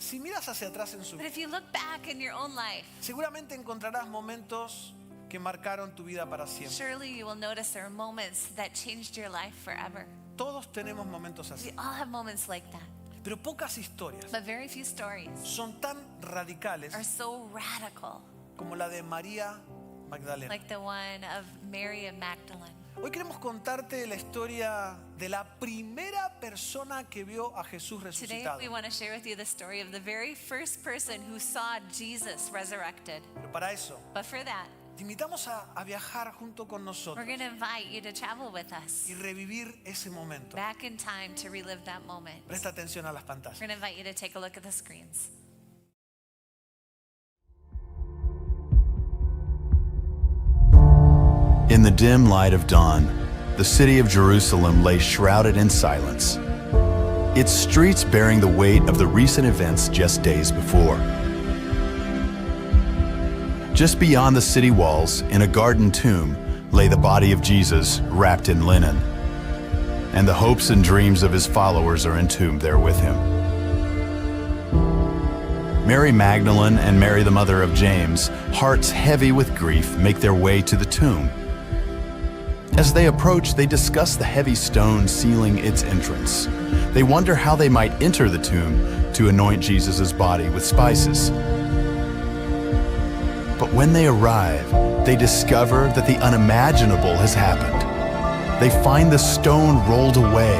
si miras hacia atrás en su But vida, if you look back in your own life, seguramente encontrarás momentos que marcaron tu vida para siempre. surely you will notice there are moments that changed your life forever. Todos tenemos momentos We así, all have moments like that. pero pocas historias But very few stories son tan radicales are so radical como la de María Magdalena. like the one of Mary of Magdalene. Hoy queremos contarte la historia de la primera persona que vio a Jesús Today resucitado. we want to share with you the story of the very first person who saw Jesus resurrected. Pero para eso, But for that, te invitamos a viajar junto con we're nosotros going to invite you to travel with us y revivir ese momento. back in time to relive that moment. Presta atención a las We're pantallas. going to invite you to take a look at the screens. In the dim light of dawn, the city of Jerusalem lay shrouded in silence, its streets bearing the weight of the recent events just days before. Just beyond the city walls, in a garden tomb, lay the body of Jesus wrapped in linen, and the hopes and dreams of his followers are entombed there with him. Mary Magdalene and Mary the mother of James, hearts heavy with grief, make their way to the tomb. As they approach, they discuss the heavy stone sealing its entrance. They wonder how they might enter the tomb to anoint Jesus' body with spices. But when they arrive, they discover that the unimaginable has happened. They find the stone rolled away.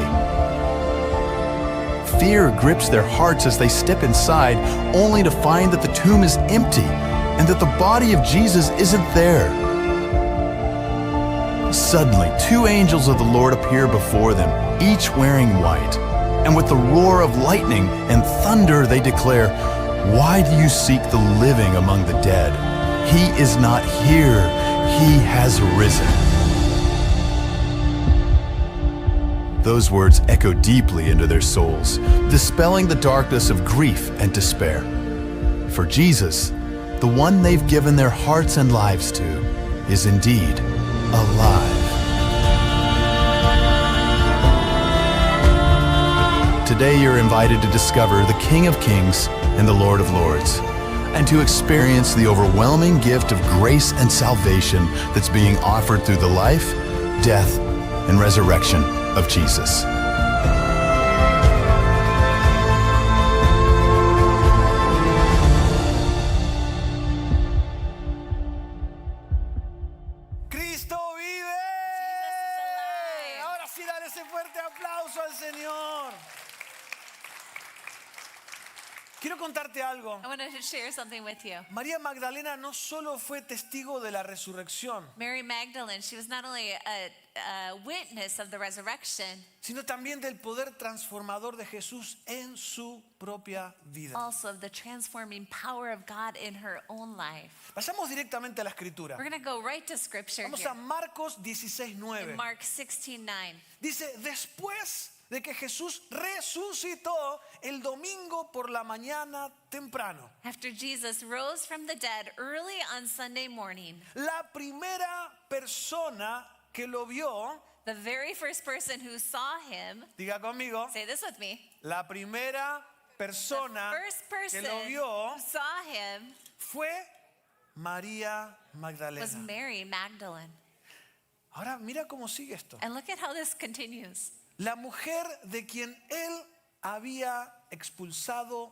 Fear grips their hearts as they step inside, only to find that the tomb is empty and that the body of Jesus isn't there. Suddenly, two angels of the Lord appear before them, each wearing white. And with the roar of lightning and thunder, they declare, "Why do you seek the living among the dead? He is not here. He has risen." Those words echo deeply into their souls, dispelling the darkness of grief and despair. For Jesus, the one they've given their hearts and lives to, is indeed alive. Today you're invited to discover the King of Kings and the Lord of Lords, and to experience the overwhelming gift of grace and salvation that's being offered through the life, death, and resurrection of Jesus. ¡Cristo vive! alive. Ahora sí, dale ese fuerte aplauso al Señor. Quiero contarte algo. I want to share something with you. María Magdalena no solo fue testigo de la resurrección, Mary Magdalene, she was not only a witness of the resurrection, sino también del poder transformador de Jesús en su propia vida. also of the transforming power of God in her own life. Vayamos directamente a la escritura. We're going to go right to scripture Vamos here. a Marcos 16:9. In Mark 16:9. Dice, después de que Jesús resucitó el domingo por la mañana temprano, After Jesus rose from the dead early on Sunday morning, la primera persona que lo vio, the very first person who saw him, diga conmigo, say this with me, la primera persona first que person lo vio who saw him fue María was Magdalena. Mary Magdalene. Ahora mira cómo sigue esto. And look at how this continues. La mujer de quien él había expulsado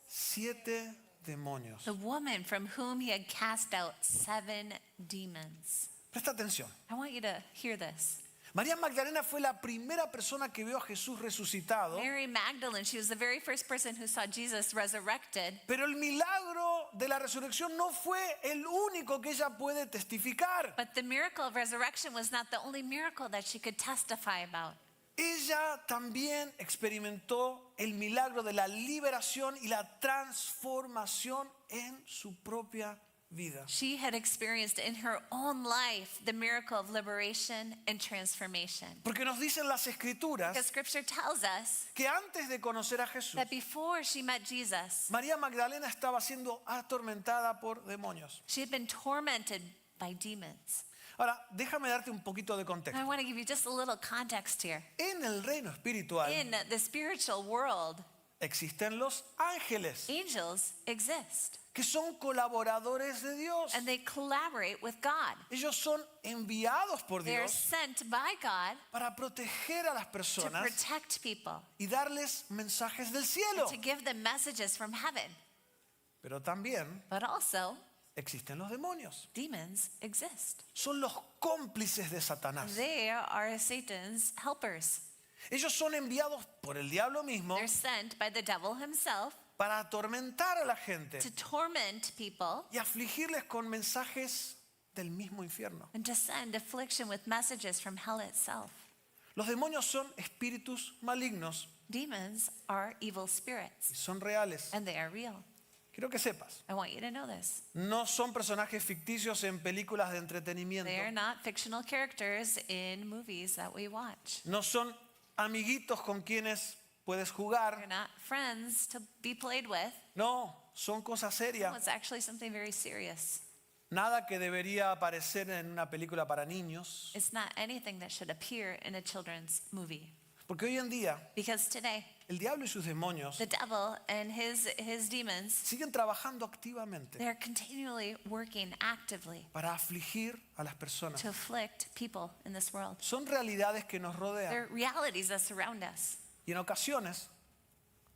7 demonios. The woman from whom he had cast out 7 demons. Presta atención. I want you to hear this. María Magdalena fue la primera persona que vio a Jesús resucitado, Mary Magdalene, she was the very first person who saw Jesus resurrected. pero el milagro de la resurrección no fue el único que ella puede testificar. But the miracle of resurrection was not the only miracle that she could testify about. Ella también experimentó el milagro de la liberación y la transformación en su propia vida. She had experienced in her own life the miracle of liberation and transformation. Porque nos dicen las escrituras Because scripture tells us que antes de conocer a Jesús, that before she met Jesus, María Magdalena estaba siendo atormentada por demonios. she had been tormented by demons. Ahora, déjame darte un poquito de And contexto. I want to give you just a little context here. En el reino espiritual, In the spiritual world, existen los ángeles, Angels exist, que son colaboradores de Dios. and they collaborate with God. Ellos son enviados por They are Dios sent by God para proteger a las to personas protect people, y darles mensajes del cielo. to give them messages from heaven. Pero también But also, existen los demonios. demons exist. Son los cómplices de Satanás. They are Satan's helpers. Ellos son enviados por el diablo mismo They're sent by the devil himself para atormentar a la gente to torment people y afligirles con mensajes del mismo infierno. and to send affliction with messages from hell itself. Los demonios son espíritus malignos Demons are evil spirits, y son reales. and they are real. Quiero que sepas, I want you to know this. no son personajes ficticios en películas de entretenimiento. They are not fictional characters in movies that we watch. No son amiguitos con quienes puedes They're jugar. not friends to be played with. No, son cosas No, serias. it's actually something very serious. Nada que debería aparecer en una película para niños. It's not anything that should appear in a children's movie. Porque hoy en día Because today, el diablo y sus demonios the devil and his demons, siguen trabajando activamente they're continually working actively para afligir a las personas. to afflict people in this world. Son realidades que nos rodean They're realities that surround us. y en ocasiones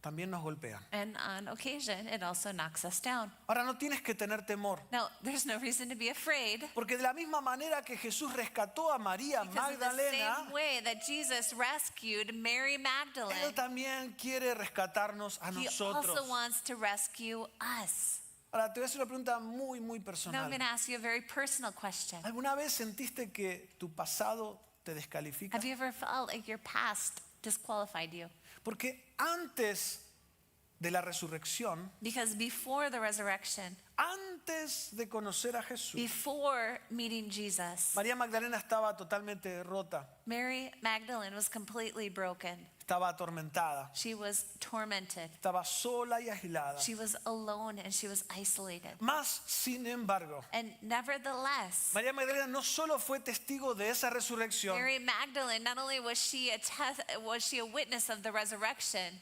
también nos golpean. And on occasion, it also knocks us down. Ahora no tienes que tener temor, Now, there's no reason to be afraid. porque de la misma manera que Jesús rescató a María Because in the Magdalena, same way that Jesus rescued Mary Él Magdalene, también quiere rescatarnos a he nosotros. also wants to rescue us. Ahora te voy a hacer una pregunta muy, muy Now I'm personal. going to ask you a very personal question. ¿Alguna vez sentiste que tu pasado te descalifica? Have you ever felt like your past disqualified you? Porque antes de la resurrección, Because before the resurrection, antes de conocer a Jesús, before meeting Jesus, María Magdalena estaba totalmente rota, Mary Magdalene was completely broken. estaba atormentada, She was tormented. estaba sola y aislada. She was alone and she was isolated. Más sin embargo, And nevertheless, María Magdalena no solo fue testigo de esa resurrección, Mary Magdalene, not only was she a witness of the resurrection,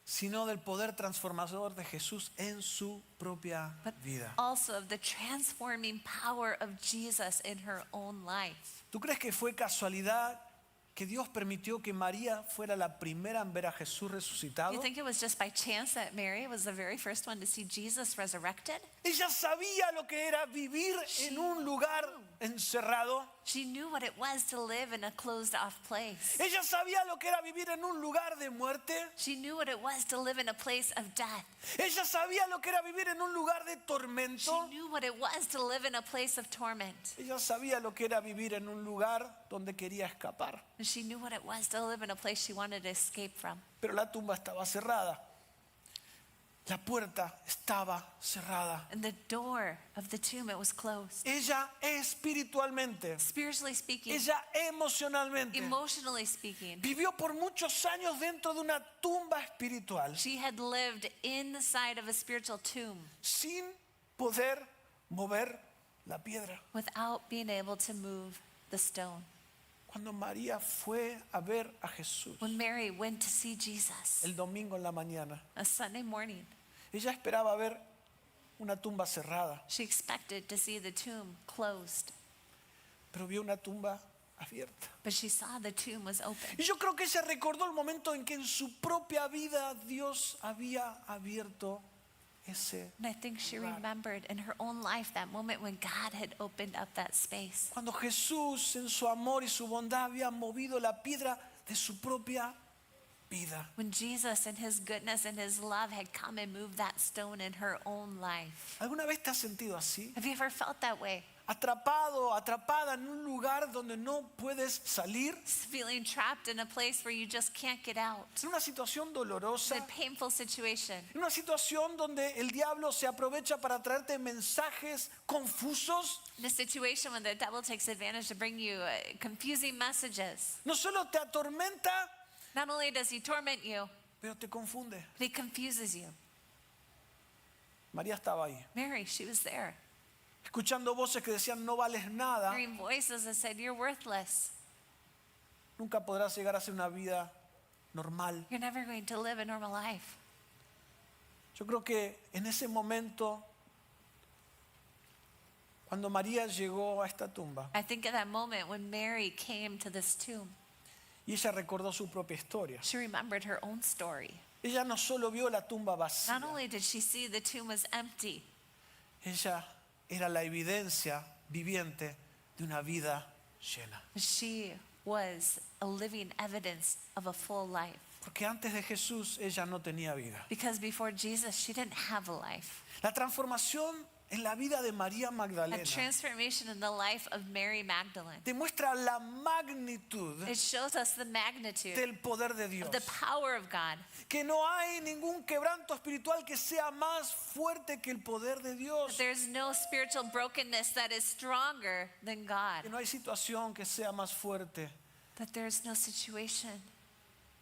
sino del poder transformador de Jesús en su propia but vida. also of the transforming power of Jesus in her own life. ¿Tú crees que fue casualidad que Dios permitió que María fuera la primera en ver a Jesús resucitado? You think it was just by chance that Mary was the very first one to see Jesus resurrected? Ella sabía lo que era vivir en un lugar encerrado. She knew what it was to live in a closed-off place. Ella sabía lo que era vivir en un lugar de muerte. She knew what it was to live in a place of death. Ella sabía lo que era vivir en un lugar de She tormento. knew what it was to live in a place of torment. Ella sabía lo que era vivir en un lugar donde quería escapar. And she knew what it was to live in a place she wanted to escape from. Pero la tumba estaba cerrada. La puerta estaba cerrada. And the door of the tomb, it was closed. Ella espiritualmente, Spiritually speaking, ella emocionalmente, emotionally speaking, vivió por muchos años dentro de una tumba espiritual she had lived inside of a spiritual tomb sin poder mover la piedra. without being able to move the stone. Cuando María fue a ver a Jesús When Mary went to see Jesus el domingo en la mañana, a Sunday morning, ella esperaba ver una tumba cerrada, she expected to see the tomb closed, pero vio una tumba abierta. but she saw the tomb was open. Y yo creo que ella recordó el momento en que en su propia vida Dios había abierto ese. And I think she remembered in her own life that moment when God had opened up that space. Cuando Jesús en su amor y su bondad había movido la piedra de su propia vida. When Jesus in his goodness and his love had come and moved that stone in her own life. ¿Alguna vez te has sentido así? Have you ever felt that way? Atrapado, atrapada en un lugar donde no puedes salir, Feeling trapped in a place where you just can't get out. en una situación It's dolorosa, a painful situation. en una situación donde el diablo se aprovecha para traerte mensajes confusos. In a situation when the devil takes advantage to bring you confusing messages. No solo te atormenta, Not only does he torment you, pero te confunde. but he confuses you. María estaba ahí, Mary, she was there. escuchando voces que decían no vales nada, Hearing voices that said, you're worthless. nunca podrás llegar a hacer una vida normal. You're never going to live a normal life. Yo creo que en ese momento, cuando María llegó a esta tumba I think at that moment when Mary came to this tomb, y ella recordó su propia historia, she remembered her own story. ella no solo vio la tumba vacía, Not only did she see the tomb was empty, ella era la evidencia viviente de una vida llena. she was a living evidence of a full life. Porque antes de Jesús ella no tenía vida. Because before Jesus, she didn't have a life. La transformación en la vida de María A Magdalena transformation in the life of Mary Magdalene. demuestra la magnitud It shows us the magnitude del poder de Dios. of the power of God. Que no hay ningún quebranto espiritual que sea más fuerte que el poder de Dios. There's no spiritual brokenness that is stronger than God. Que no hay situación que sea más fuerte That there's no situation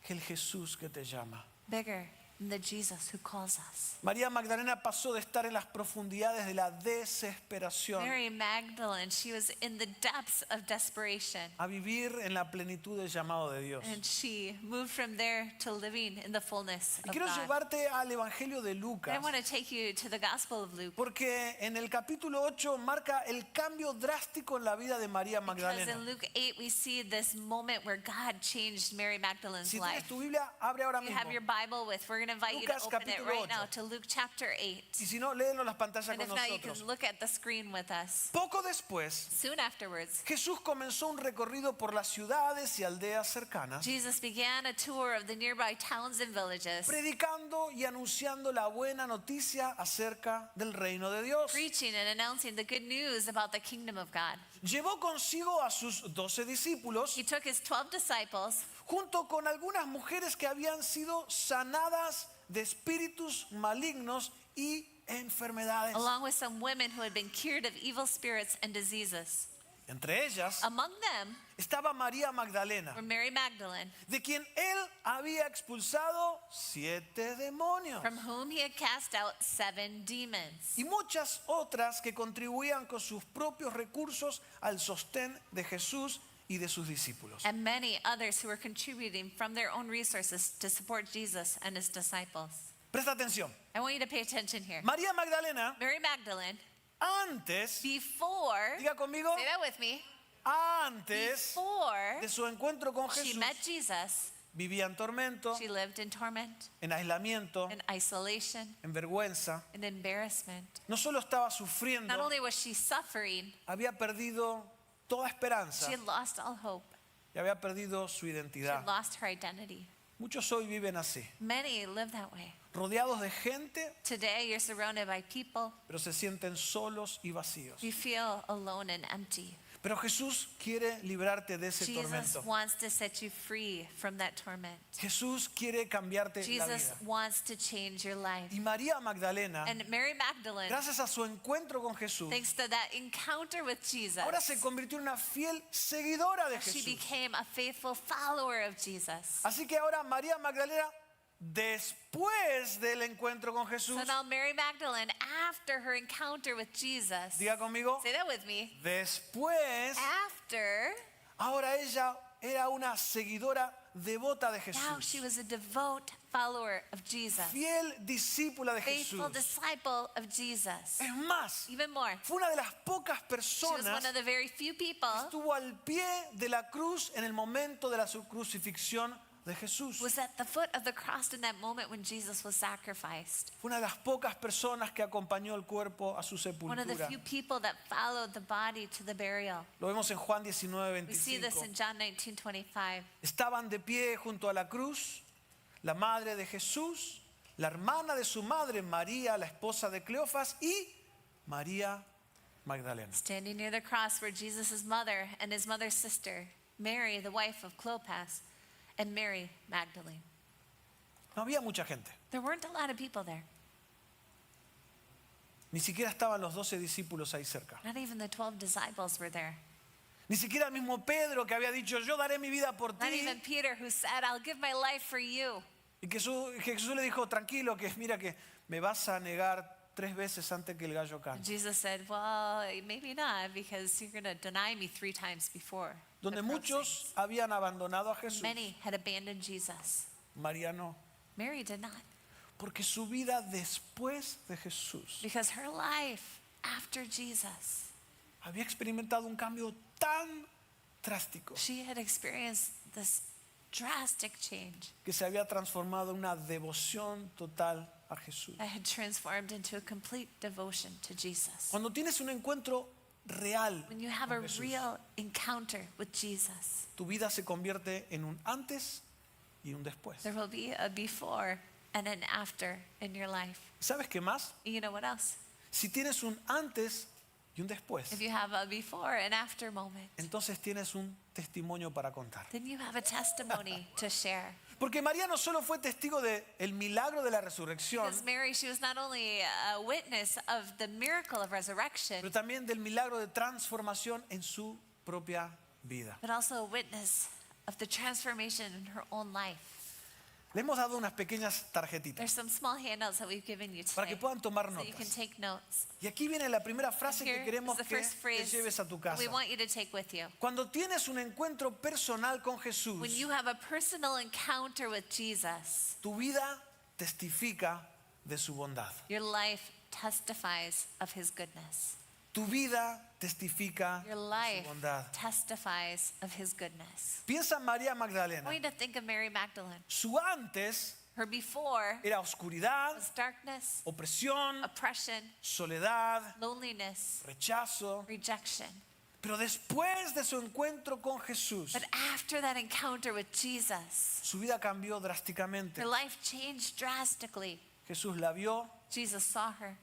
que el Jesús que te llama. bigger than the Jesus who calls us. María Magdalena pasó de estar en las profundidades de la desesperación Mary Magdalene, she was in the depths of desperation. a vivir en la plenitud del llamado de Dios. And she moved from there to living in the fullness Y of quiero God. llevarte al Evangelio de And I Lucas, want to take you to the Gospel of Luke. porque en el capítulo 8 marca el cambio drástico en la vida de María Because Magdalena. in Luke 8, we see this moment where God changed Mary Magdalene's Si life. tienes tu Biblia, abre ahora You have mismo. your Bible with, we're going to invite you to Lucas open it capítulo right now 8. to Luke chapter 8. Y si no, léelo en las pantallas And con if not, you nosotros. can look at the screen with us. Poco después, Soon afterwards, Jesús comenzó un recorrido por las ciudades y aldeas cercanas, Jesus began a tour of the nearby towns and villages, predicando y anunciando la buena noticia acerca del reino de Dios. preaching and announcing the good news about the kingdom of God. Llevó consigo a sus 12 discípulos, He took his 12 disciples junto con algunas mujeres que habían sido sanadas de espíritus malignos y enfermedades. along with some women who had been cured of evil spirits and diseases. Entre ellas Among them estaba María Magdalena, were Mary Magdalene, de quien él había expulsado 7 demonios. from whom he had cast out 7 demons, Y muchas otras que contribuían con sus propios recursos al sostén de Jesús y de sus discípulos. and many others who were contributing from their own resources to support Jesus and his disciples. Presta atención. I want you to pay attention here. María Magdalena, Mary Magdalene, antes, before, diga conmigo, say that with me, antes before de su encuentro con she Jesús, met Jesus, vivía en tormento, she lived in torment, en aislamiento, in isolation, en vergüenza. in embarrassment. No solo estaba Not sufriendo, only was she suffering, había perdido toda esperanza she had lost all hope. y había perdido su She identidad. had lost her identity. Muchos hoy viven así, Many live that way. rodeados de gente, Today, you're surrounded by people. pero se sienten solos y vacíos. You feel alone and empty. Pero Jesús quiere librarte de ese Jesus tormento. wants to set you free from that torment. Jesús quiere cambiarte la Jesus vida. wants to change your life. Y María Magdalena, And Mary Magdalene, gracias a su encuentro con Jesús, thanks to that encounter with Jesus, ahora se convirtió en una fiel seguidora de she Jesús. became a faithful follower of Jesus. Así que ahora María Magdalena, después del encuentro con Jesús, So now Mary Magdalene, after her encounter with Jesus, diga conmigo, say that with me, después, after, ahora ella era una seguidora devota de now she Jesús, was a devout follower of Jesus, fiel discípula de faithful Jesús. disciple of Jesus. Es más, Even more, fue una de las pocas she was personas one of the very few people estuvo al pie de la cruz en el momento de la crucifixión de Jesús. was at the foot of the cross in that moment when Jesus was sacrificed. Fue una de las pocas personas que acompañó el cuerpo a su One of the sepultura. few people that followed the body to the burial. Lo vemos en Juan 19, We see this 25. in John 19:25. Estaban de pie junto a la cruz la madre de Jesús, la hermana de su madre María, la esposa de Cleofas, y María Magdalena. Standing near the cross were Jesus' mother and his mother's sister, Mary, the wife of Clopas, and Mary Magdalene. No había mucha gente. There weren't a lot of people there. Ni siquiera estaban los 12 discípulos ahí cerca. Not even the 12 disciples were there. Ni siquiera el mismo Pedro que había dicho, yo daré mi vida por Not ti. even Peter, who said, I'll give my life for you. Y que Jesús le dijo, tranquilo, que mira que me vas a negar 3 veces antes que el gallo cante. Jesus said, well, maybe not, because you're going to deny me 3 times before. the Donde crow muchos sings." habían abandonado a Jesús, Many had abandoned Jesus. María no. Mary did not. Porque su vida después de Jesús Because her life after Jesus, había experimentado un cambio tan drástico she had experienced this drastic change que se había transformado en una devoción total a Jesús. that had transformed into a complete devotion to Jesus. Cuando tienes un encuentro real When you have a con Jesús, real encounter with Jesus, tu vida se convierte en un antes y un después. there will be a before and an after in your life. ¿Sabes qué más? You know what else? Si tienes un antes y un después, If you have a before and after moment, entonces tienes un testimonio para contar. then you have a testimony to share. Porque María no solo fue testigo del milagro de la resurrección, Because Mary, she was not only a witness of the miracle of resurrection, pero también del milagro de transformación en su propia vida. but also a witness of the transformation in her own life. Le hemos dado unas pequeñas tarjetitas There's some small handouts that we've given you para que today, puedan tomar so you can notas. take notes. Y aquí viene la primera frase que Here queremos is the que first te phrase lleves a tu that casa. we want you to take with you. Cuando tienes un encuentro personal con Jesús, When you have a personal encounter with Jesus, tu vida testifica de su bondad. your life testifies of his goodness. Tu vida testifica Your de su life bondad. testifies of his goodness. Piensa en María I Magdalena. want you to think of Mary Magdalene. Su antes Her before era oscuridad, was darkness, opresión, oppression, soledad, loneliness, rechazo. rejection. Pero después de su encuentro con Jesús, But after that encounter with Jesus, su vida cambió drásticamente. her life changed drastically. Jesús la vio, Jesus saw her.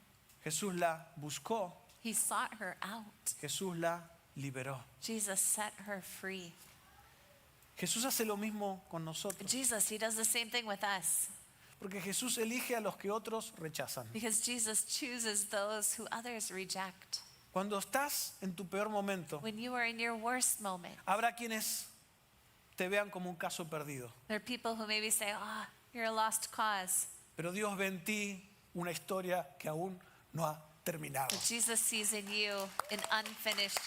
Jesús la buscó, He sought her out. Jesús la liberó. Jesus set her free. Jesús hace lo mismo con nosotros, Jesus, he does the same thing with us. porque Jesús elige a los que otros rechazan. Because Jesus chooses those who others reject. Cuando estás en tu peor momento, When you are in your worst moment, habrá quienes te vean como un caso perdido, there are people who maybe say, oh, you're a lost cause. pero Dios ve en ti una historia que aún no ha terminado. But Jesus sees in you an unfinished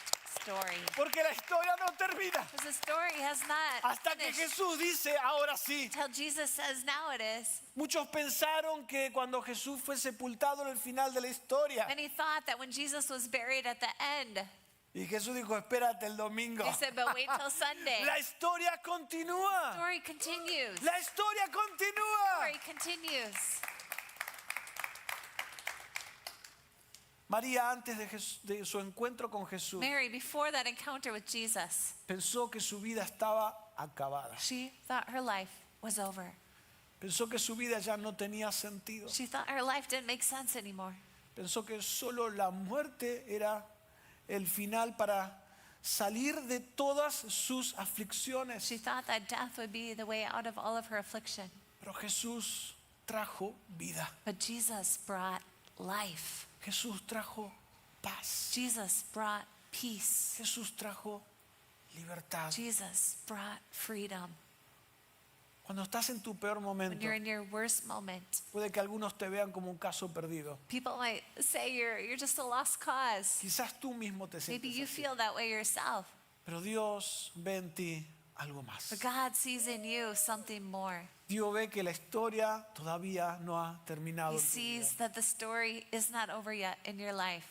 story. Porque la historia no termina Because the story has not hasta que finished. Jesús dice, ahora sí. Until Jesus says, now it is. Muchos pensaron que cuando Jesús fue sepultado en el final de la historia, Many thought that when Jesus was buried at the end, y Jesús dijo, espérate el domingo. they said, but wait till Sunday. La historia The continúa. story continues. La historia The continúa. story continues. María, antes de su encuentro con Jesús, Mary, before that encounter with Jesus, pensó que su vida estaba acabada. she thought her life was over. Pensó que su vida ya no tenía sentido. She thought her life didn't make sense anymore. Pensó que solo la muerte era el final para salir de todas sus aflicciones. She thought that death would be the way out of all of her affliction. Pero Jesús trajo vida. But Jesus brought life. Jesús trajo paz. Jesus brought peace. Jesús trajo libertad. Jesus brought freedom. Cuando estás en tu peor When momento, you're in your worst moment, puede que algunos te vean como un caso perdido. people might say you're just a lost cause. Quizás tú mismo te Maybe sientes you así. feel that way yourself. Pero Dios ve en ti algo más. But God sees in you something more. Dios ve que la historia todavía no ha terminado. He en tu vida. sees that the story is not over yet in your life.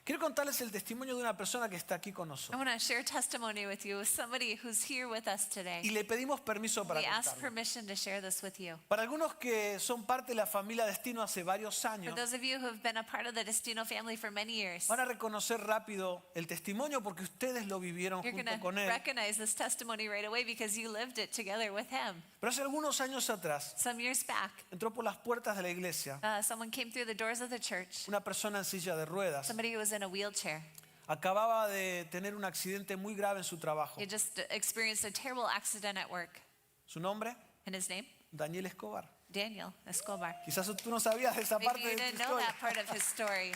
Quiero contarles el testimonio de una persona que está aquí con I nosotros. want to share testimony with you with somebody who's here with us Y today. le pedimos permiso para We ask contarlo. permission to share this with you. Para algunos que son parte de la familia Destino hace varios For años, those of you who have been a part of the Destino family for many years, van a reconocer rápido el testimonio porque ustedes lo vivieron you're going junto to con él. recognize this testimony right away because you lived it together with him. Pero hace algunos años atrás, Some years back, entró por las puertas de la iglesia someone came through the doors of the church, una persona en silla de ruedas. somebody who was in a wheelchair. Acababa de tener un accidente muy grave en su trabajo. He just experienced a terrible accident at work. Su nombre, And his name? Daniel Escobar. Daniel Escobar. Quizás tú no sabías de esa Maybe parte you de su didn't know historia. that part of his story.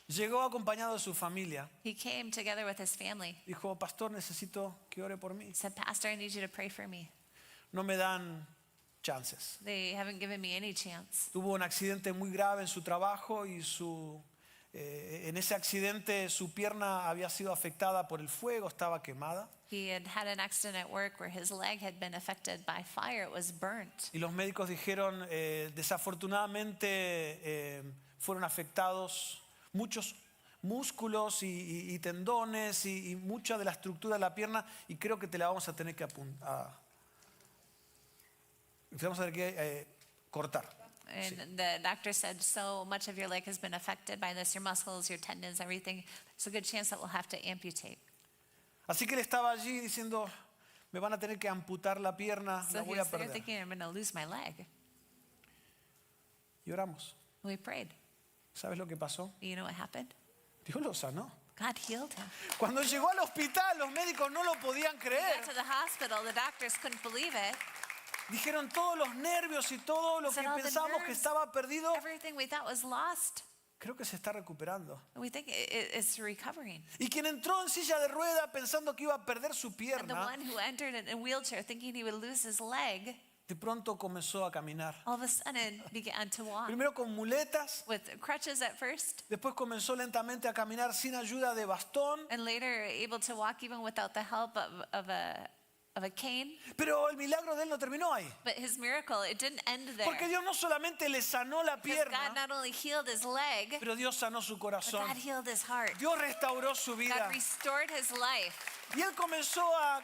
Llegó acompañado de su familia. He came together with his family. Dijo, pastor, necesito que ore por mí. He said, Pastor, I need you to pray for me. No me dan chances. They haven't given me any chance. Tuvo un accidente muy grave en su trabajo y su En ese accidente su pierna había sido afectada por el fuego, estaba quemada. He had had an accident at work where his leg had been affected by fire. It was burnt. Y los médicos dijeron, desafortunadamente fueron afectados muchos músculos y tendones y mucha de la estructura de la pierna, y creo que te la vamos a tener que cortar. And the doctor said, so much of your leg has been affected by this, your muscles, your tendons, everything. There's a good chance that we'll have to amputate. Así que él estaba allí diciendo, me van a tener que amputar la pierna, So la he voy a was there perder. thinking, I'm going to lose my leg. Y oramos. We prayed. ¿Sabes lo que pasó? You know what happened? Dios lo sanó. God healed him. Cuando llegó al hospital, los médicos no lo podían He creer. got to the hospital. The doctors couldn't believe it. Dijeron todos los nervios y todo lo que Said all the pensábamos que nerves, estaba perdido, Everything we thought was lost, creo que se está recuperando. we think it's recovering. Y quien entró en silla de rueda pensando que iba a perder su And the pierna, one who entered in a wheelchair thinking he would lose his leg, de pronto comenzó a caminar. all of a sudden began to walk. Primero con muletas, With crutches at first, después comenzó lentamente a caminar sin ayuda de bastón. and later able to walk even without the help of a cane. Pero el milagro de él no terminó ahí. But his miracle, it didn't end there. Porque Dios no solamente le sanó la Because God pierna, not only healed his leg, pero Dios sanó su but corazón. God healed his heart. Dios restauró su vida. God restored his life. Y él comenzó a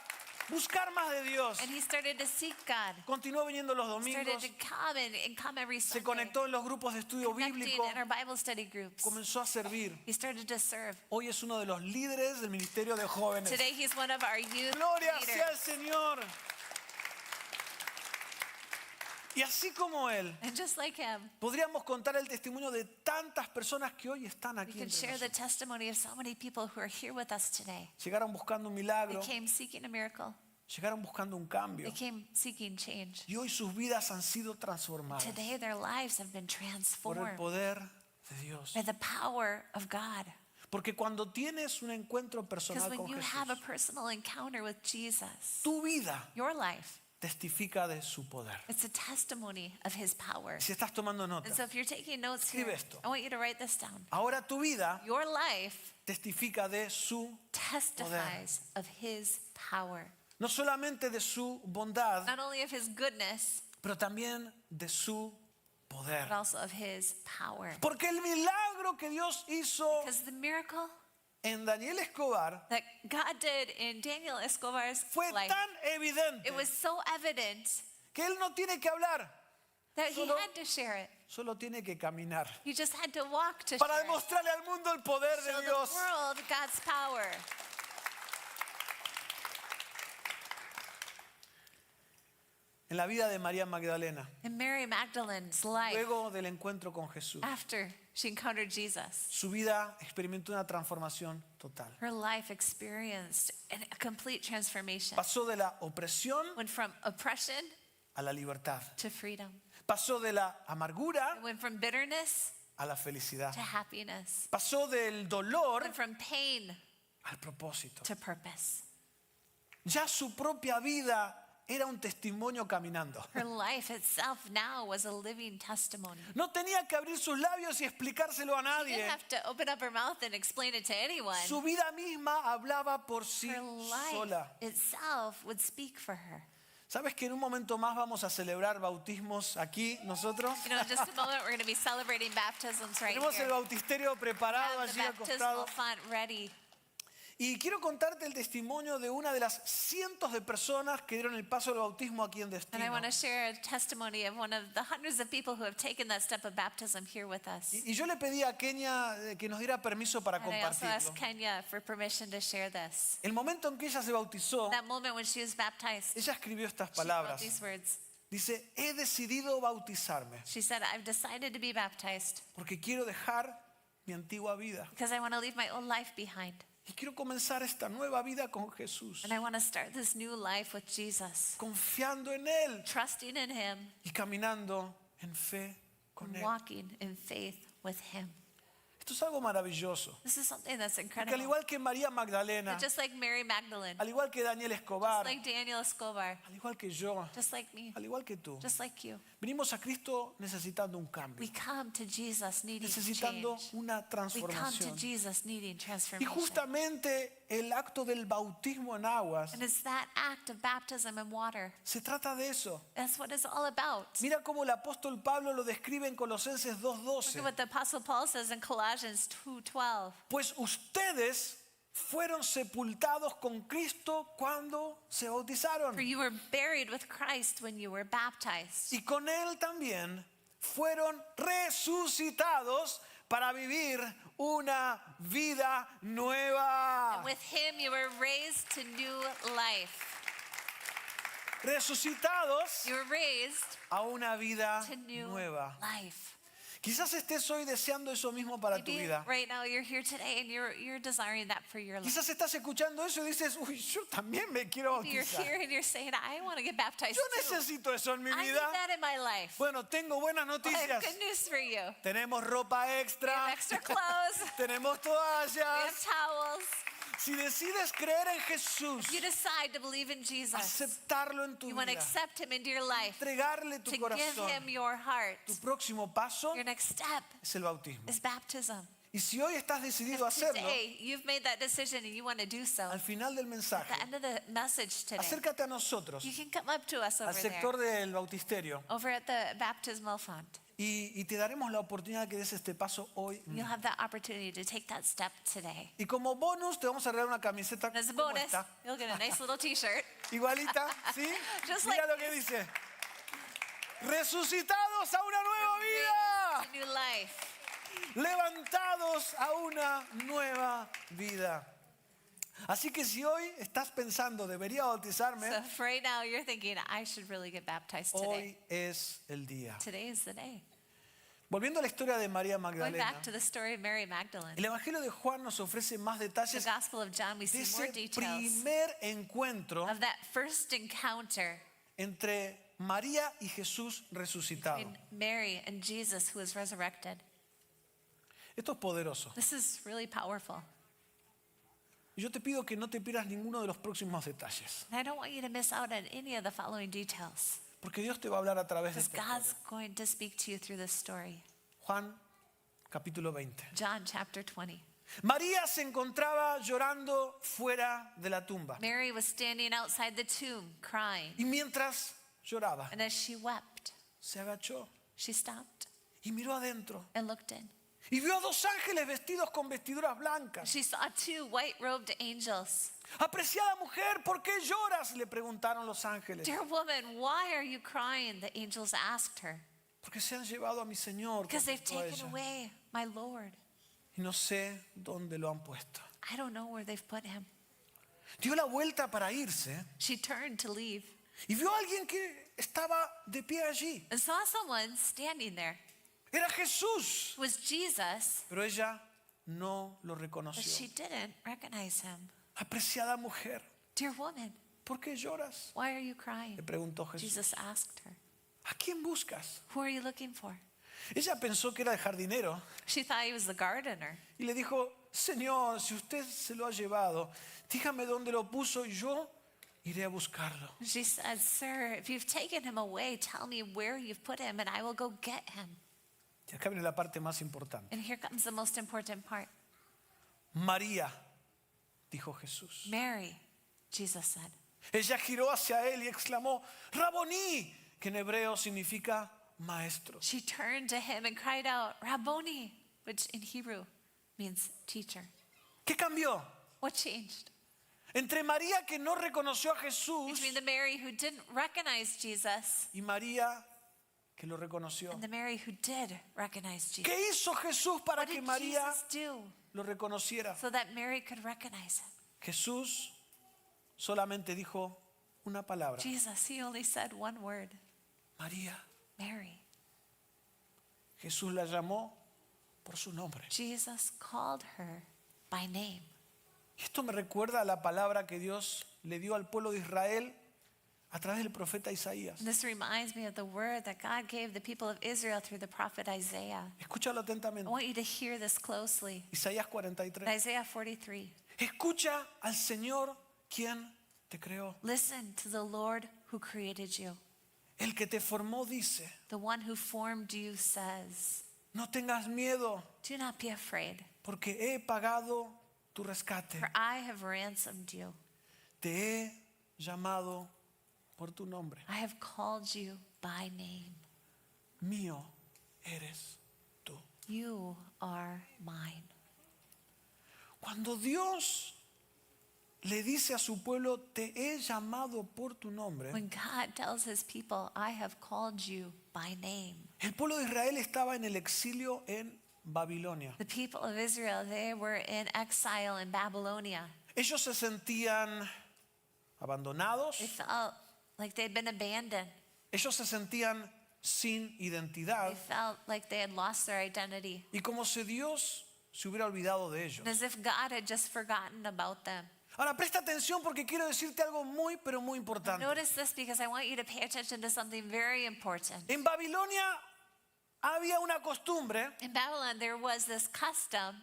buscar más de Dios. And he started to seek God. Continuó viniendo los Started domingos. to come and come every Se Sunday. conectó en los grupos de estudio Connecting bíblico. in our Bible study groups. Comenzó a servir. He started to serve. Hoy es uno de los líderes del ministerio de jóvenes. Today he's one of our youth Gloria sea leaders. al Señor. Y así como él, And just like him, podríamos contar el testimonio de tantas personas que hoy están we aquí can entre share the nosotros. testimony of so many people who are here with us today. Llegaron buscando un They milagro, came seeking a miracle. llegaron buscando un They cambio. came seeking change. Y hoy sus vidas han sido transformadas Today their lives have been por el transformed poder de Dios. by the power of God. Porque cuando tienes un encuentro Because personal when con you have a Jesús, personal encounter with Jesus, tu vida your life, testifica de su poder. it's a testimony of his power. Si estás tomando nota, And so if you're taking notes here, Escribe esto. I want you to write this down. ahora tu vida Your life testifica de su, testifies of his power. no solamente de su bondad, Not only of his goodness, pero también de su poder. but also of his power. Porque el milagro que Dios hizo Because the miracle en Daniel Escobar that God did in Daniel Escobar's fue life, tan evidente it was so evident que él no tiene que hablar, that he Solo- had to share it. solo tiene que caminar He just had to walk to para share it. demostrarle al mundo el poder Show de the Dios. world God's power. En la vida de María Magdalena, In Mary Magdalene's life, luego del encuentro con Jesús, after she encountered Jesus, su vida experimentó una transformación total. her life experienced a complete transformation. Pasó de la opresión Went from oppression a la libertad. to freedom. Pasó de la amargura It went from bitterness a la felicidad. to happiness. Pasó del dolor Went from pain al propósito. to purpose. Ya su propia vida era un testimonio caminando. Her life itself now was a living testimony. No tenía que abrir sus labios y explicárselo a She nadie. didn't have to open up her mouth and explain it to anyone. Su vida misma hablaba por sí Her life sola. itself would speak for her. ¿Sabes que en un momento más vamos a celebrar bautismos aquí nosotros? You know, in just a moment, we're going to be celebrating baptisms right Tenemos el here. bautisterio preparado Have the allí acostado. baptismal font ready. Y quiero contarte el testimonio de una de las cientos de personas que dieron el paso del bautismo aquí en And I Destino. want to share a testimony of one of the hundreds of people who have taken that step of baptism here with us. Y yo le pedí a Kenia que nos diera permiso para And I also asked compartirlo. Kenya for permission to share this. El momento en que ella se bautizó, That moment when she was baptized, ella escribió estas she wrote palabras. these words. Dice, he decidido bautizarme She said, I've decided to be baptized porque quiero dejar mi antigua vida because I want to leave my old life behind. y quiero comenzar esta nueva vida con Jesús, And I want to start this new life with Jesus, confiando en Él trusting in Him, y caminando en fe con and Él. walking in faith with Him. Esto es algo maravilloso. This is something that's Porque al incredible. igual que María Magdalena, But just like Mary Magdalene, al igual que Daniel just Escobar, like Daniel Escobar, al igual que yo, just like me, al igual que tú, just like you, venimos a Cristo necesitando un cambio, we come to Jesus needing necesitando change. una We come to transformación. Jesus needing Y transformation. justamente el acto del bautismo en aguas And it's that act of baptism in water. se trata de eso. That's what it's all about. Mira cómo el apóstol Pablo lo describe en Colosenses Look 2:12. at what the Apostle Paul says in Colossians 2:12. Pues ustedes fueron sepultados con Cristo cuando se bautizaron. For you were buried with Christ when you were baptized. Y con Él también fueron resucitados para vivir una vida nueva. And with him you were raised to new life. Resucitados You were raised a una vida to new nueva. life. Quizás estés hoy deseando eso mismo para tu Maybe vida. right now you're here today and you're desiring that for your life. Quizás estás escuchando eso y dices, uy, yo también me quiero Maybe you're bautizar. here and you're saying, I want to get baptized Yo too. necesito eso en mi I need vida. that in my life. Bueno, tengo buenas I have noticias. good news for you. Tenemos ropa We have extra. extra clothes. Tenemos We have toallas. towels. Si decides creer en Jesús, If you decide to believe in Jesus, aceptarlo en tu you want to vida, accept him into your life, entregarle tu to give him corazón, your heart, tu próximo paso your next step es el bautismo. is baptism. Y si hoy estás decidido a If hacerlo, today you've made that decision and you want to do so, al final del at mensaje, the end of the message today, acércate a nosotros, you can come up to us al over sector there, del bautisterio, over at the baptismal font. y te daremos la oportunidad que des este paso hoy. You'll have that opportunity to take that step today. Y como bonus te vamos a regalar una camiseta And as a como bonus, esta, you'll get a nice little t-shirt. igualita, ¿sí? Just Mira like lo que dice. Resucitados a una nueva vida. Raised to new life. Levantados a una nueva vida. Así que si hoy estás pensando, debería bautizarme, So if right now you're thinking, I should really get baptized today. hoy es el día. Today is the day. Volviendo a la historia de María Going Magdalena, back to the story of Mary Magdalene, el Evangelio de Juan nos ofrece más the detalles Gospel of John, we de see more ese details primer encuentro of that first encounter entre María y Jesús resucitado. between Mary and Jesus who was resurrected. Esto es poderoso. This is really powerful. Y yo te pido que no te pierdas ninguno de los próximos detalles, And I don't want you to miss out on any of the following details, porque Dios te va a hablar a través de because esta God's historia. going to speak to you through this story. Juan capítulo 20. John chapter 20. María se encontraba llorando fuera de la tumba. Mary was standing outside the tomb crying, Y mientras lloraba, and as she wept, se agachó she stopped y miró adentro. and looked in. Y vio a dos ángeles vestidos con vestiduras blancas. She saw two white-robed angels. Apreciada mujer, ¿por qué lloras? Le preguntaron los ángeles. Dear woman, why are you crying? The angels asked her. Porque se han llevado a mi Señor, Because they've contestó taken ella. away my Lord. Y no sé dónde lo han puesto. I don't know where they've put him. Dio la vuelta para irse She turned to leave y vio a alguien que estaba de pie allí. and saw someone standing there. Era Jesús. It was Jesus, Pero ella no lo but reconoció. she didn't recognize him. Apreciada mujer, Dear woman, ¿por qué lloras? why are you crying? Le preguntó Jesús. Jesus asked her. ¿A quién buscas? Who are you looking for? Ella pensó que era el jardinero She thought he was the gardener. y le dijo, Señor, si usted se lo ha llevado, dígame dónde lo puso y yo iré a buscarlo. She said, Sir, if you've taken him away, tell me where you've put him and I will go get him. Y acá viene la parte más importante. And here comes the most important part. María, dijo Jesús. Mary, Jesus said. Ella giró hacia él y exclamó, Raboní, que en hebreo significa maestro. She turned to him and cried out, Rabboni, which in Hebrew means teacher. ¿Qué cambió? What changed? Entre María, que no reconoció a Jesús, Between the Mary who didn't recognize Jesus y María, que lo reconoció. and the Mary who did recognize Jesus. ¿Qué hizo Jesús para What que did María Jesus do lo reconociera? so that Mary could recognize him? Jesús solamente dijo una palabra. Jesus, he only said one word, María. Mary. Jesús la llamó por su nombre. Jesus called her by name. Esto me recuerda a la palabra que Dios le dio al pueblo de Israel a través del profeta Isaías. And this reminds me of the word that God gave the people of Israel through the prophet Isaiah. Escúchalo I atentamente. want you to hear this closely. Isaías In 43. Isaiah 43. Escucha al Señor quien te creó. Listen to the Lord who created you. El que te formó dice, The one who formed you says, no tengas miedo do not be afraid, porque he pagado tu rescate. for I have ransomed you. Te he llamado por tu nombre. I have called you by name. Mío eres tú. You are mine. Cuando Dios le dice a su pueblo, te he llamado por tu nombre, When God tells his people, I have called you by name. el pueblo de Israel estaba en el exilio en Babilonia. The people of Israel, they were in exile in Babylonia. Ellos se sentían abandonados, They felt like they'd been abandoned. ellos se sentían sin identidad They felt like they had lost their identity. y como si Dios se hubiera olvidado de ellos. And as if God had just forgotten about them. Ahora presta atención porque quiero decirte algo muy pero muy importante. Notice this because I want you to pay attention to something very important. En Babilonia había una costumbre, In Babylon, there was this custom.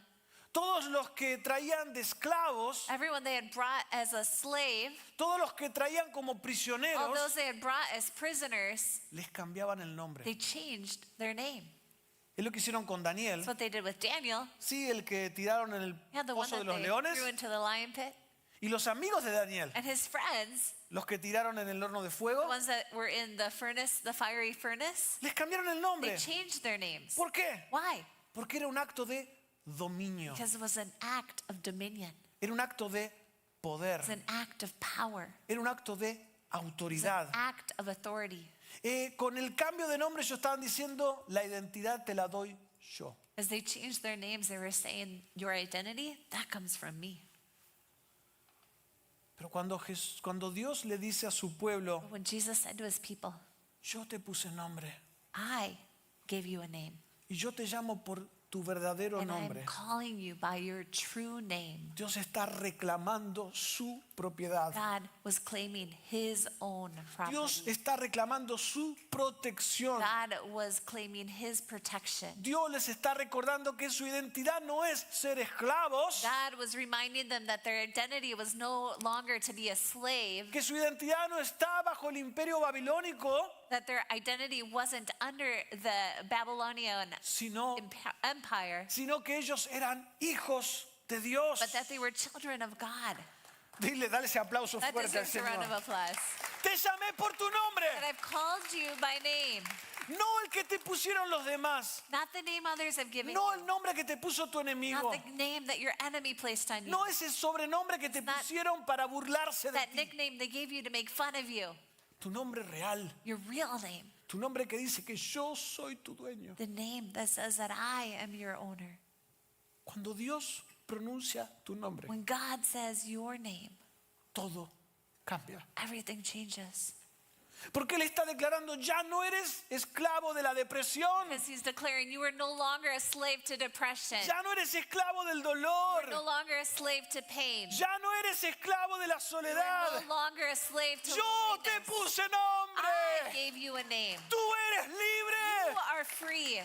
todos los que traían de esclavos, Everyone they had brought as a slave, todos los que traían como all prisioneros, those they had brought as prisoners, les cambiaban el nombre. they changed their name. Es lo que hicieron con Daniel, That's what they did with Daniel. sí, el que tiraron en el Yeah, the one pozo de that los they leones, threw into the lion pit. y los amigos de Daniel, And his friends, los que tiraron en el horno de the fuego, ones that were in the furnace, the fiery furnace, les cambiaron el they nombre. changed their names. ¿Por qué? Why? Porque era un acto de dominio, Because it was an act of dominion. era un acto de poder, It's an act of power. era un acto de It's an autoridad. act of authority. Con el cambio de nombre ellos estaban diciendo, la identidad te la doy yo. As they changed their names, they were saying, your identity, that comes from me. Pero cuando Dios le dice a su pueblo, But when Jesus said to his people, yo te puse nombre I gave you a name, y yo te llamo por tu verdadero and I'm nombre, calling you by your true name. Dios está reclamando su propiedad. God was claiming his own Dios property. está reclamando su protección. God was claiming his protection. Dios les está recordando que su identidad no es ser esclavos, God was reminding them that their identity was no longer to be a slave, que su identidad no está bajo el imperio babilónico, that their identity wasn't under the Babylonian sino empire, que ellos eran hijos de Dios. but that they were children of God. Dile, dale ese aplauso That fuerte al deserves a round of Señor. applause. Te llamé por tu nombre, That I've called you by name, no el que te pusieron los demás, not the name others have given no you, el nombre que te puso tu enemigo, not the name that your enemy placed on you, no ese sobrenombre que te not pusieron para burlarse de that ti. nickname they gave you to make fun of you, Tu nombre real, your real name, tu nombre que dice que yo soy tu dueño. the name that says that I am your owner. Cuando Dios pronuncia tu nombre, When God says your name, todo cambia. everything changes. Porque Él está declarando, ya no eres esclavo de la depresión, Because he's declaring you are no longer a slave to depression. ya no eres esclavo del dolor, No longer a slave to pain. ya no eres esclavo de la You soledad. are no longer a slave to Yo te loneliness. puse I nombre. gave you a name. Tú eres You libre. are free.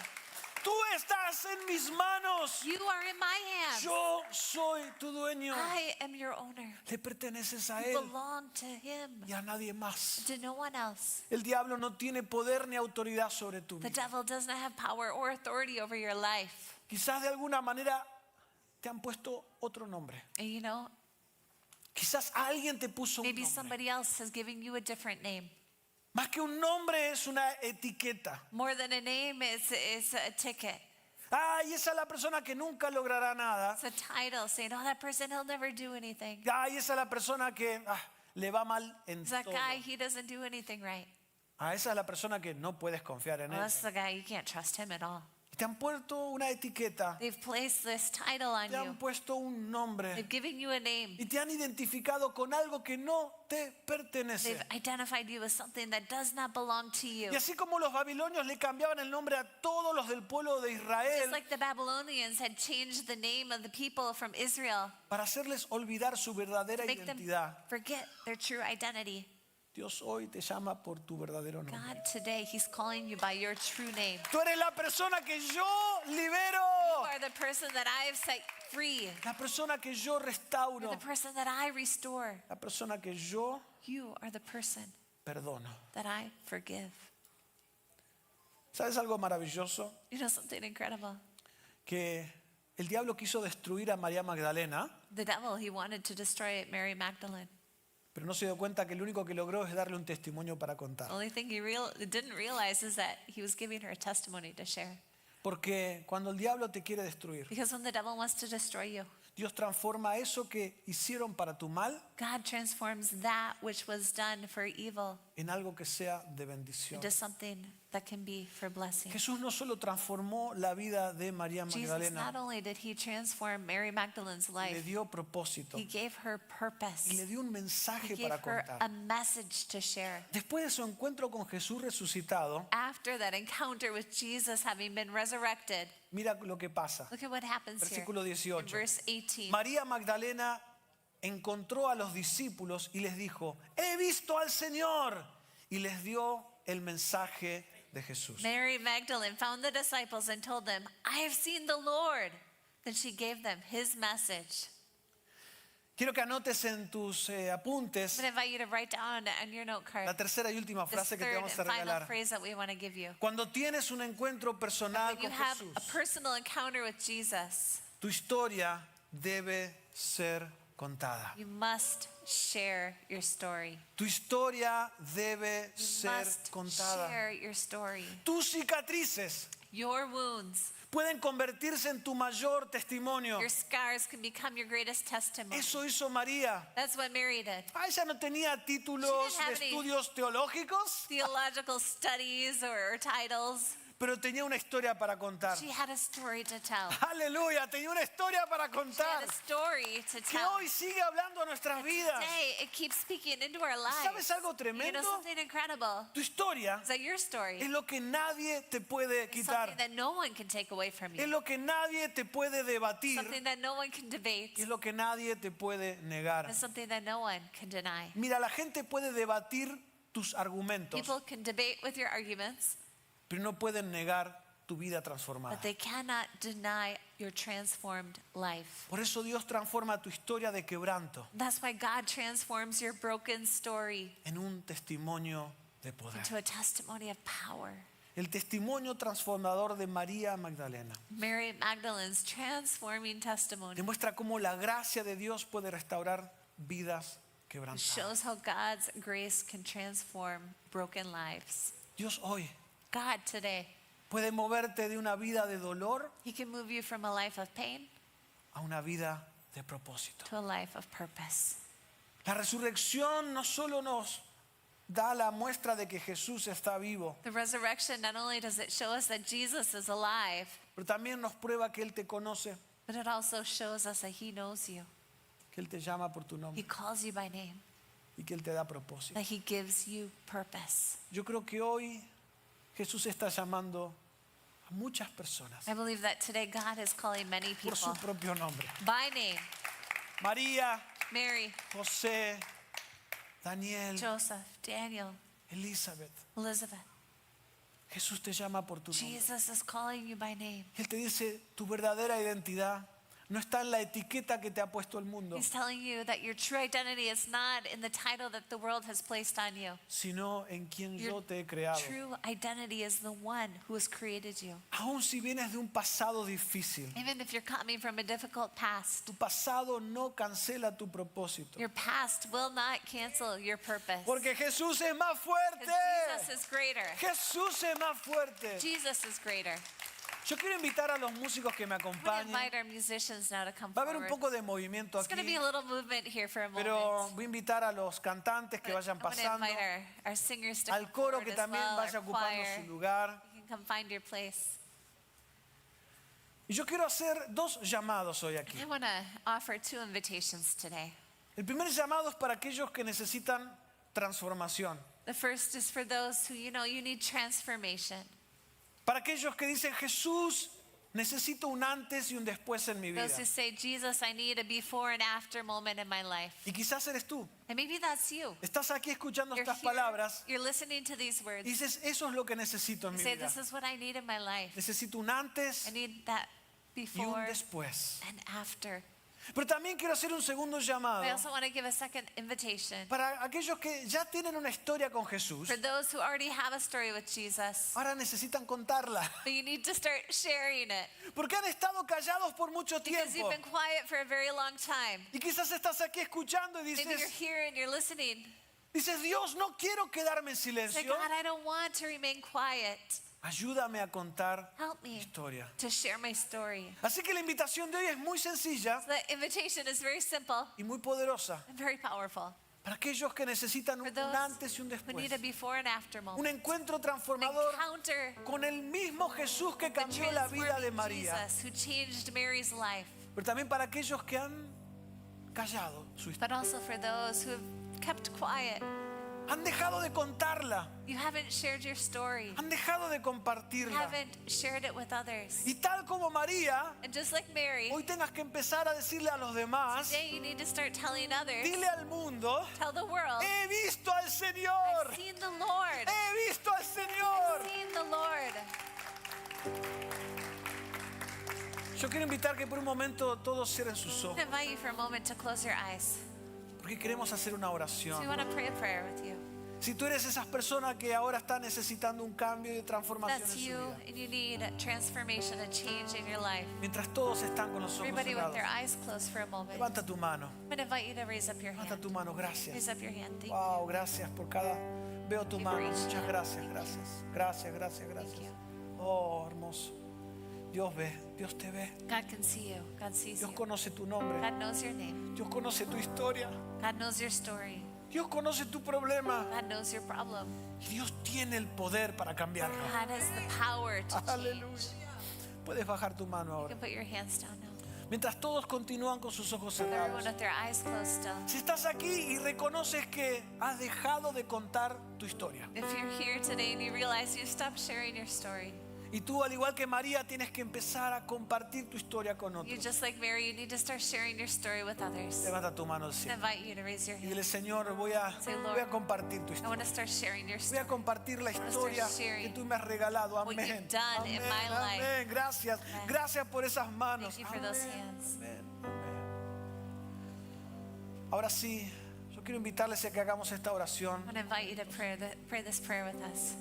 Tú estás en mis manos. You are in my hands. Yo soy tu dueño. I am your owner. Le perteneces a You Él belong to him, y a nadie más. to no one else. El diablo no tiene poder ni autoridad sobre tu The vida. devil does not have power or authority over your life. Quizás de alguna manera te han puesto otro nombre. And you know, Quizás alguien te puso un maybe nombre. somebody else has given you a different name. Más que un nombre es una etiqueta. More than a name, it's a ticket. Ay, esa es la persona que nunca logrará nada. It's a title saying, oh, that person, he'll never do anything. Ay, esa es la persona que le va mal en It's that todo. guy, he doesn't do anything right. Esa es la persona que no puedes confiar en Well, él. that's the guy, you can't trust him at all. Te han puesto una etiqueta, They've placed this title on te han you. puesto un nombre They've given you a name. y te han identificado con algo que no te pertenece. They've identified you as something that does not belong to you. Y así como los babilonios le cambiaban el nombre a todos los del pueblo de Just Israel like the Babylonians had changed the name of the people from Israel para hacerles olvidar su verdadera to make them identidad, forget their true identity. Dios hoy te llama por tu verdadero nombre. God, today He's calling you by your true name. Tú eres la persona que yo You libero, are the person that I have set free. la persona que yo You're restauro, the person that I restore. la persona que yo You are the person perdono. that I forgive. ¿Sabes algo maravilloso? You know something incredible? Que el diablo quiso destruir a María Magdalena, The devil, he wanted to destroy Mary Magdalene. pero no se dio cuenta que lo único que logró es darle un testimonio para contar. The only thing he didn't realize is that he was giving her a testimony to share. Porque cuando el diablo te quiere destruir, Because when the devil wants to destroy you, Dios transforma eso que hicieron para tu mal God transforms that which was done for evil en algo que sea de bendición. into something that can be for blessing. Jesús no solo transformó la vida de María Jesus, Magdalena, not only did he transform Mary Magdalene's le life, dio propósito he gave her purpose. y le dio un He mensaje gave para her a contar. message to share. Después de su encuentro con Jesús resucitado, After that encounter with Jesus having been resurrected, mira lo que pasa. look at what happens here. Versículo In 18. verse 18. María Magdalena encontró a los discípulos y les dijo, he visto al Señor. Y les dio el mensaje de Jesús. Mary Magdalene found the disciples and told them, I have seen the Lord. Then she gave them his message. Quiero que anotes en tus apuntes I'm going to invite you to write down on your note card la tercera y última this frase que te third vamos a and final regalar. phrase that we want to give you. Cuando tienes un encuentro personal When you con have Jesús, a personal encounter with Jesus, tu historia debe ser contada. you must share your story. Tu historia debe You ser must contada. share your story. Tus cicatrices Your wounds, pueden convertirse en tu mayor testimonio. your scars can become your greatest testimony. Eso hizo María. That's what Mary did. Ella no tenía títulos She didn't have de any- estudios teológicos, Theological studies or titles. pero tenía una historia para contar. She had a story to tell. Aleluya, tenía una historia para She contar had a story to que tell. hoy sigue hablando a nuestras vidas. Today, it keeps speaking into our lives. ¿Sabes algo You tremendo? know something incredible? Tu historia Is that your story? es lo que nadie te puede It's quitar. something that no one can take away from Es you. lo que nadie te puede debatir. Something that no one can debate. Y es lo que nadie te puede negar. It's something that no one can deny. Mira, la gente puede debatir tus argumentos, People can debate with your arguments, pero no pueden negar tu vida transformada. but they cannot deny your transformed life. Por eso Dios transforma tu historia de quebranto That's why God transforms your broken story en un testimonio de poder. into a testimony of power. El testimonio transformador de María Magdalena Mary Magdalene's transforming testimony demuestra cómo la gracia de Dios puede restaurar vidas quebrantadas. shows how God's grace can transform broken lives. Dios hoy God today, puede moverte de una vida de dolor He can move you from a life of pain a una vida de propósito. to a life of purpose. La resurrección no solo nos da la muestra de que Jesús está vivo, The resurrection, not only does it show us that Jesus is alive, pero también nos prueba que Él te conoce, but it also shows us that He knows you. que Él te llama por tu He nombre calls you by name, y que Él te da propósito. that He gives you purpose. Yo creo que hoy Jesús está llamando a muchas personas I believe that today God is calling many por su people propio nombre. by name. María, Mary, José, Daniel, Joseph, Daniel, Elizabeth. Elizabeth. Jesús te llama por tu nombre. Jesus is calling you by name. Él te dice, tu verdadera identidad no está en la etiqueta que te ha puesto el mundo, He's telling you that your true identity is not in the title that the world has placed on you. sino en quien Your yo te he creado. true identity is the one who has created you. Aun si vienes de un pasado difícil, Even if you're coming from a difficult past, tu pasado no cancela tu propósito. your past will not cancel your purpose. Porque Jesús es más fuerte. Because Jesus is greater. Jesús es más fuerte. Jesus is greater. Yo quiero invitar a los músicos que me I'm going to acompañen. invite our musicians now to come Va a haber un forward. poco de movimiento There's going to be aquí, a little movement here for a moment. pero voy a invitar a los cantantes que vayan I'm going to pasando, invite our singers to al come coro forward que as también well, vaya our ocupando choir. su lugar. You can come find your place. Y yo quiero hacer dos llamados hoy aquí. I want to offer two invitations today. El primer llamado es para aquellos que necesitan transformación. The first is for those who, you need transformation. Para aquellos que dicen, Jesús, necesito un antes y un después en mi vida. Those who say, Jesus, I need a before and after moment in my life. Y quizás eres tú. And maybe that's you. Estás aquí escuchando You're estas here, palabras you're listening to these words. y dices, eso es lo que necesito en You mi say, vida. this is what I need in my life. Necesito un antes I need that y un before después. and after. Pero también quiero hacer un segundo llamado I also want to give a second invitation para aquellos que ya tienen una historia con Jesús. for those who already have a story with Jesus. Ahora necesitan contarla. But you need to start sharing it Porque han estado callados por mucho because tiempo. you've been quiet for a very long time. Y quizás estás aquí escuchando y Maybe you're dices, here and you're listening. Dios, no quiero quedarme en Say, silencio. God, I don't want to remain quiet. Ayúdame a contar Help mi me historia. to share my story. Así que la invitación de hoy es muy sencilla So the invitation is very simple y muy poderosa. and very powerful Para aquellos que necesitan for un those antes y un who después. need a before and after Un moment. encuentro An transformador encounter con el mismo Jesús que the cambió la vida de transforming María. Jesus who changed Mary's life, Pero también para aquellos que han callado su historia. but also for those who have kept quiet. Han dejado de contarla. You haven't shared your story. Han dejado de You compartirla. haven't shared it with others. Y tal como María, And just like Mary, hoy tengas que empezar a decirle a los demás, today you need to start telling others, dile al mundo, tell the world, he visto al Señor. I've seen the Lord. He visto al Señor. I've seen the Lord. Yo quiero invitar que por un momento todos cierren sus I ojos, invite you for a moment to close your eyes. porque queremos hacer una So we oración. want to pray a prayer with you. Si tú eres esas personas que ahora están necesitando un cambio y transformación en That's su you vida, and you need a transformation, a change in your life. mientras todos están con los ojos Everybody with cerrados, their eyes closed for a moment. levanta tu mano, I'm going to invite you to raise up your levanta hand. tu mano, gracias. Raise up your hand. Thank Wow, gracias por cada... Veo tu You've mano, reached muchas out. gracias, Thank gracias. Gracias, gracias, gracias. you. Oh, hermoso. Dios ve, Dios te ve. God can see you. God sees Dios you. conoce tu nombre. God knows your name. Dios conoce tu historia. God knows your story. Dios conoce tu problema. God knows your problem. Y Dios tiene el poder para cambiarlo. God has the power to change. Aleluya. Puedes bajar tu mano You ahora. can put your hands down now. Mientras todos continúan con sus ojos Everyone cerrados. with their eyes closed still. Si estás aquí y reconoces que has dejado de contar tu historia. If you're here today and you realize you stopped sharing your story, Y tú, al igual que María, tienes que empezar a compartir tu historia con you otros. just like Mary, you need to start sharing your story with others. Levanta tu mano al I cielo. invite you to raise your Y hand. dile, Señor, voy a compartir tu I want historia. to start sharing your Voy story. a compartir la historia que tú me has regalado. what Amén. you've done in my life. Amén. Gracias. Amen. Gracias por esas manos. Thank you for those Amén. hands. Amén. Amén. Ahora sí, yo quiero invitarles a que hagamos esta oración. I want to invite you to pray this prayer with us.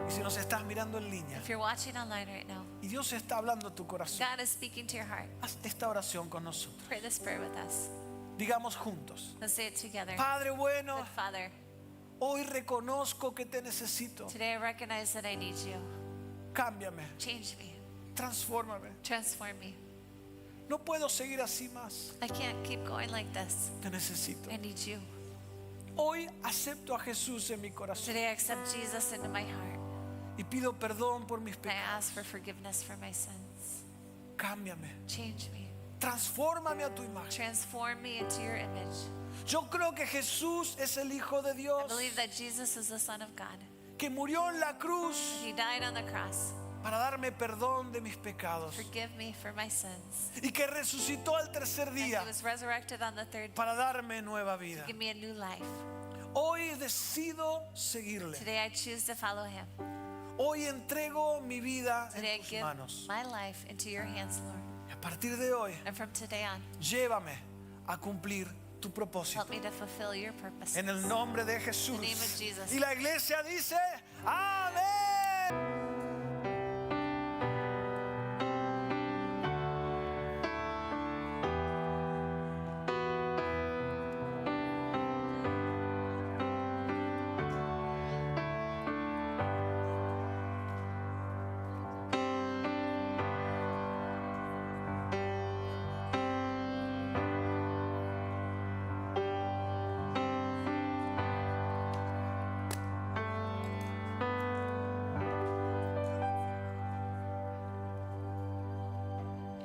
Y si nos estás mirando en línea If you're watching online right now, y Dios está hablando a tu corazón, God is speaking to your heart. haz esta oración con nosotros. Pray this prayer with us. Digamos juntos. Let's say it together. Padre bueno, Good Father, hoy reconozco que te necesito. today I recognize that I need you. Cámbiame, Change me. transfórmame. Transform me. No puedo seguir así más. I can't keep going like this. Te necesito. I need you. Hoy acepto a Jesús en mi corazón Today I accept Jesus into my heart. y pido perdón por mis I ask for pecados. forgiveness for my sins. Cámbiame, Change me. transfórmame a tu imagen. Transform me into your image. Yo creo que Jesús es el Hijo de I Dios believe that Jesus is the Son of God. que murió en la cruz He died on the cross. para darme perdón de mis pecados Forgive me for my sins. y que resucitó al tercer And día he was resurrected on the third day. para darme nueva vida. Give me a new life. Hoy decido seguirle. Today I choose to follow him. Hoy entrego mi vida Today I en tus give manos. my life into your hands, Lord. Y a partir de hoy, And from today on, llévame a cumplir tu propósito. help me to fulfill your purpose. En el nombre de Jesús. In the name of Jesus. Y la iglesia dice, amén.